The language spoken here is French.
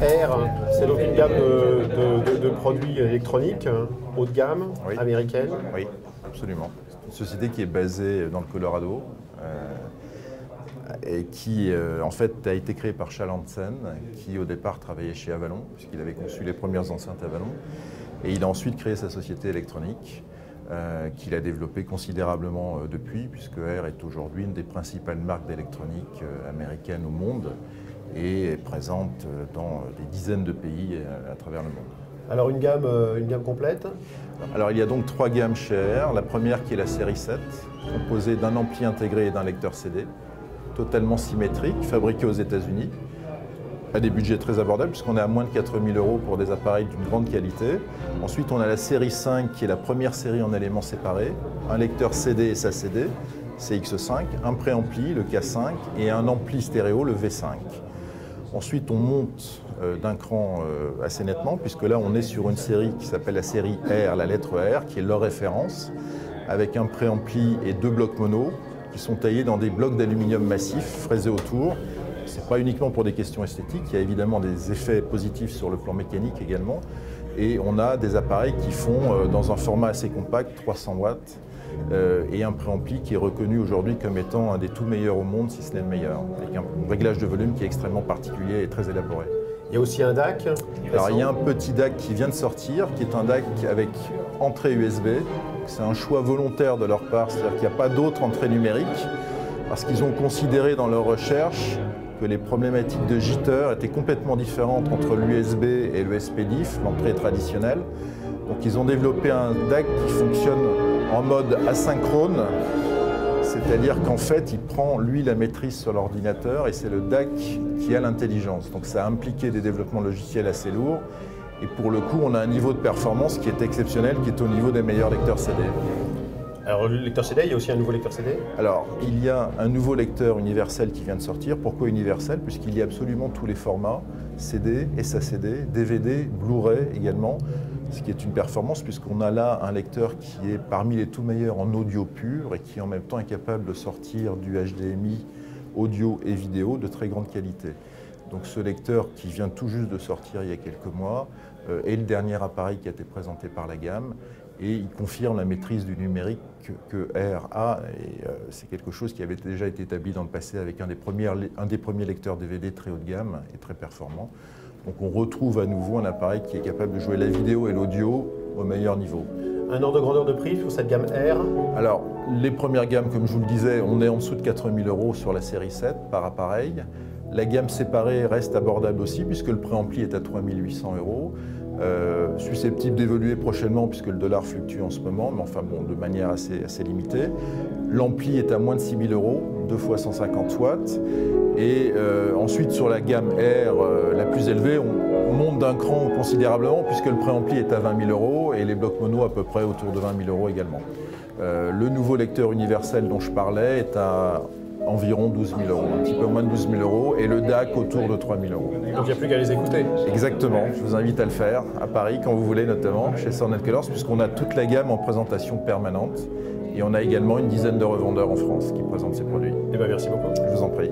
Air, c'est donc une gamme de produits électroniques haut de gamme, Oui. américaine. Oui, absolument. C'est une société qui est basée dans le Colorado et qui en fait a été créée par Charles Hansen, qui au départ travaillait chez Avalon, puisqu'il avait conçu les premières enceintes Avalon. Et il a ensuite créé sa société électronique, qu'il a développée considérablement depuis, puisque Air est aujourd'hui une des principales marques d'électronique américaines au monde et est présente dans des dizaines de pays à travers le monde. Alors une gamme complète. Alors il y a donc 3 gammes chez Air. La première qui est la série 7, composée d'un ampli intégré et d'un lecteur CD, totalement symétrique, fabriqué aux États-Unis, à des budgets très abordables, puisqu'on est à moins de 4 000 € pour des appareils d'une grande qualité. Ensuite, on a la série 5, qui est la première série en éléments séparés, un lecteur CD et sa CD, CX5, un préampli, le K5, et un ampli stéréo, le V5. Ensuite, on monte d'un cran assez nettement, puisque là, on est sur une série qui s'appelle la série R, la lettre R, qui est leur référence, avec un préampli et 2 blocs mono, qui sont taillés dans des blocs d'aluminium massif, fraisés autour. Ce n'est pas uniquement pour des questions esthétiques, il y a évidemment des effets positifs sur le plan mécanique également. Et on a des appareils qui font, dans un format assez compact, 300 watts, et un préampli qui est reconnu aujourd'hui comme étant un des tout meilleurs au monde, si ce n'est le meilleur, avec un réglage de volume qui est extrêmement particulier et très élaboré. Il y a aussi un DAC. Alors il y a un petit DAC qui vient de sortir, qui est un DAC avec entrée USB. C'est un choix volontaire de leur part, c'est-à-dire qu'il n'y a pas d'autre entrée numérique, parce qu'ils ont considéré dans leur recherche que les problématiques de jitter étaient complètement différentes entre l'USB et le SPDIF, l'entrée traditionnelle. Donc ils ont développé un DAC qui fonctionne en mode asynchrone, c'est-à-dire qu'en fait il prend lui la maîtrise sur l'ordinateur et c'est le DAC qui a l'intelligence. Donc ça a impliqué des développements logiciels assez lourds et pour le coup on a un niveau de performance qui est exceptionnel, qui est au niveau des meilleurs lecteurs CD. Alors le lecteur CD, il y a aussi un nouveau lecteur CD. Alors, il y a un nouveau lecteur universel qui vient de sortir. Pourquoi universel? Puisqu'il y a absolument tous les formats, CD, SACD, DVD, Blu-ray également, ce qui est une performance puisqu'on a là un lecteur qui est parmi les tout meilleurs en audio pur et qui en même temps est capable de sortir du HDMI, audio et vidéo de très grande qualité. Donc ce lecteur qui vient tout juste de sortir il y a quelques mois est le dernier appareil qui a été présenté par la gamme. Et il confirme la maîtrise du numérique que Air a, et c'est quelque chose qui avait déjà été établi dans le passé avec un des premiers lecteurs DVD très haut de gamme et très performant. Donc on retrouve à nouveau un appareil qui est capable de jouer la vidéo et l'audio au meilleur niveau. Un ordre de grandeur de prix sur cette gamme R? Alors, les premières gammes, comme je vous le disais, on est en dessous de 4 000 € sur la série 7 par appareil. La gamme séparée reste abordable aussi, puisque le préampli est à 3 800 €. Susceptible d'évoluer prochainement puisque le dollar fluctue en ce moment, mais enfin bon, de manière assez limitée. L'ampli est à moins de 6 000 €, 2 fois 150 watts. Et ensuite sur la gamme R la plus élevée, on monte d'un cran considérablement puisque le préampli est à 20 000 € et les blocs mono à peu près autour de 20 000 € également. Le nouveau lecteur universel dont je parlais est à environ 12 000 €, un petit peu moins de 12 000 €, et le DAC autour de 3 000 €. Donc il n'y a plus qu'à les écouter. Exactement, je vous invite à le faire, à Paris quand vous voulez notamment, chez Sound & Colors, puisqu'on a toute la gamme en présentation permanente, et on a également une dizaine de revendeurs en France qui présentent ces produits. Eh bien merci beaucoup. Je vous en prie.